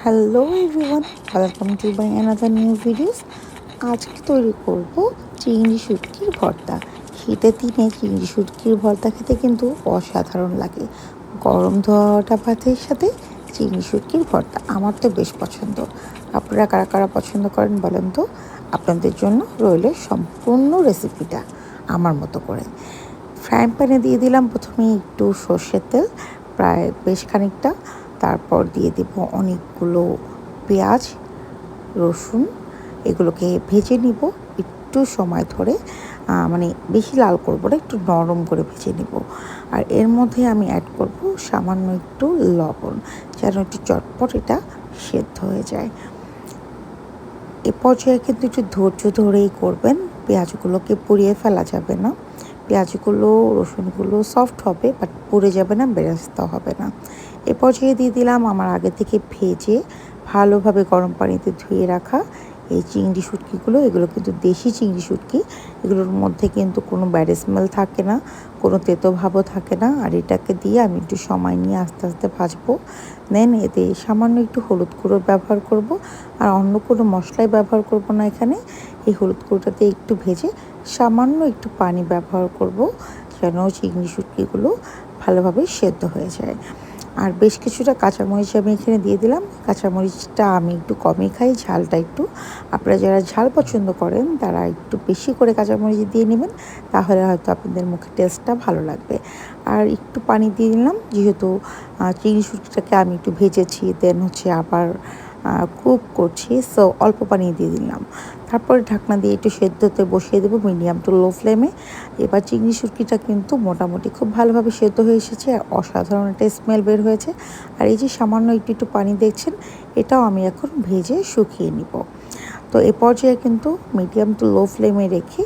Hello everyone, welcome to my another new videos. আজকে তৈরি করব চিংড়ি শুটকির ভর্তা। শীতের দিনে চিংড়ি শুটকির ভর্তা খেতে কিন্তু অসাধারণ লাগে। গরম ধোয়া ভাতের সাথে চিংড়ি শুটকির ভর্তা আমার তো বেশ পছন্দ। আপনারা কারা কারা পছন্দ করেন বলেন তো? আপনাদের জন্য রইল সম্পূর্ণ রেসিপিটা আমার মতো করে। ফ্রাইং প্যানে দিয়ে দিলাম প্রথমে একটু সর্ষের তেল, প্রায় বেশ খানিকটা। তারপর দিয়ে দেব অনেকগুলো পেঁয়াজ, রসুন। এগুলোকে ভেজে নিব একটু সময় ধরে, মানে বেশি লাল করবো না, একটু নরম করে ভেজে নিব। আর এর মধ্যে আমি অ্যাড করব সামান্য একটু লবণ, যেন একটু চটপট এটা সেদ্ধ হয়ে যায়। এ পর্যায়ে কিন্তু একটু ধৈর্য ধরেই করবেন, পেঁয়াজগুলোকে পুড়িয়ে ফেলা যাবে না। পেঁয়াজগুলো রসুনগুলো সফট হবে, বাট পুড়ে যাবে না, বেরেস্তা হবে না। এ পর্যায়ে দিয়ে দিলাম আমার আগে থেকে ভেজে ভালোভাবে গরম পানিতে ধুয়ে রাখা এই চিংড়ি শুটকিগুলো। এগুলো কিন্তু দেশি চিংড়ি শুটকি, এগুলোর মধ্যে কিন্তু কোনো ব্যাড স্মেল থাকে না, কোনো তেতো ভাবও থাকে না। আর এটাকে দিয়ে আমি একটু সময় নিয়ে আস্তে আস্তে ভাজবো। দেন এতে সামান্য একটু হলুদ গুঁড়ো ব্যবহার করব, আর অন্য কোনো মশলাই ব্যবহার করব না এখানে। এই হলুদ গুঁড়োটাতে একটু ভেজে সামান্য একটু পানি ব্যবহার করব, যেন চিংড়ি শুটকিগুলো ভালোভাবে সেদ্ধ হয়ে যায়। আর বেশ কিছুটা কাঁচামরিচ আমি এখানে দিয়ে দিলাম। কাঁচামরিচটা আমি একটু কমই খাই, ঝালটা একটু। আপনারা যারা ঝাল পছন্দ করেন তারা একটু বেশি করে কাঁচামরিচ দিয়ে নেবেন, তাহলে হয়তো আপনাদের মুখে টেস্টটা ভালো লাগবে। আর একটু পানি দিয়ে দিলাম, যেহেতু চিংড়ি শুটকিটাকে আমি একটু ভেজেছি, দেন আবার কুক করছি, সো অল্প পানি দিয়ে দিলাম। তারপরে ঢাকনা দিয়ে একটু সেদ্ধতে বসিয়ে দেবো মিডিয়াম টু লো ফ্লেমে। এবার চিংড়ি শুটকিটা কিন্তু মোটামুটি খুব ভালোভাবে সেদ্ধ হয়ে এসেছে, আর অসাধারণ একটা স্মেল বের হয়েছে। আর এই যে সামান্য একটু একটু পানি দেখছেন, এটাও আমি এখন ভেজে শুকিয়ে নিব। তো এ পর্যায়ে কিন্তু মিডিয়াম টু লো ফ্লেমে রেখে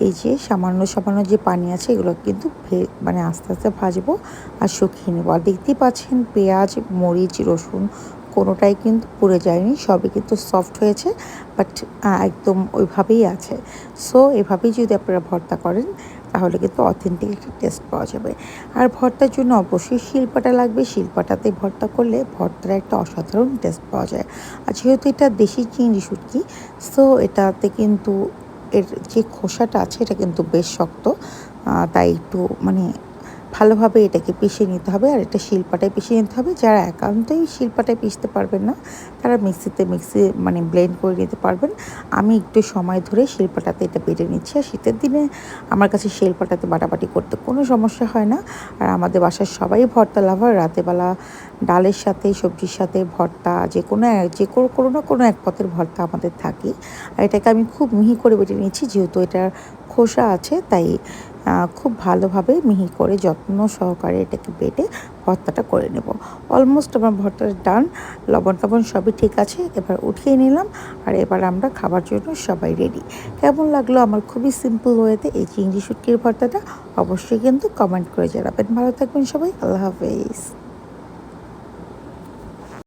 এই যে সামান্য সামান্য যে পানি আছে এগুলো কিন্তু মানে আস্তে আস্তে ভাজবো আর শুকিয়ে নেবো। আর দেখতেই পাচ্ছেন পেঁয়াজ, মরিচ, রসুন কোনোটাই কিন্তু পুড়ে যায়নি, সবই কিন্তু সফট হয়েছে, বাট একদম ওইভাবেই আছে। সো এভাবেই যদি আপনারা ভর্তা করেন তাহলে কিন্তু অথেন্টিক একটা টেস্ট পাওয়া যাবে। আর ভর্তার জন্য অবশ্যই শিলপাটা লাগবে, শিলপাটাতে ভর্তা করলে ভর্তার একটা অসাধারণ টেস্ট পাওয়া যায়। আর যেহেতু এটা দেশি চিংড়ি শুটকি, সো এটাতে কিন্তু এর যে খোসাটা আছে এটা কিন্তু বেশ শক্ত, তাই একটু মানে ভালোভাবে এটাকে পিষে নিতে হবে। আর এটা শিলপাটায় পিষে নিতে হবে। যারা একান্তই শিলপাটায় পিষতে পারবেন না তারা মিক্সি মানে ব্লেন্ড করে নিতে পারবেন। আমি একটু সময় ধরে শিলপাটাতে এটা বেটে নিচ্ছি। আর শীতের দিনে আমার কাছে শিলপাটাতে বাটাবাটি করতে কোনো সমস্যা হয় না। আর আমাদের বাসার সবাই ভর্তা লাভার, রাতেবেলা ডালের সাথে সবজির সাথে ভর্তা কোনো না কোনো এক পদের ভর্তা আমাদের থাকে। আর এটাকে আমি খুব মিহি করে বেটে নিচ্ছি, যেহেতু এটার খোসা আছে, তাই খুব ভালোভাবে মিহি করে যত্ন সহকারে এটাকে বেটে ভর্তাটা করে নেব। অলমোস্ট আমার ভর্তাটা ডান, লবণ টবণ সবই ঠিক আছে। এবার উঠিয়ে নিলাম, আর এবার আমরা খাবার জন্য সবাই রেডি। কেমন লাগলো আমার খুবই সিম্পল ওয়েতে এই চিংড়ি শুটকির ভর্তাটা? অবশ্যই কিন্তু কমেন্ট করে জানাবেন। ভালো থাকবেন সবাই, আল্লাহ হাফেজ।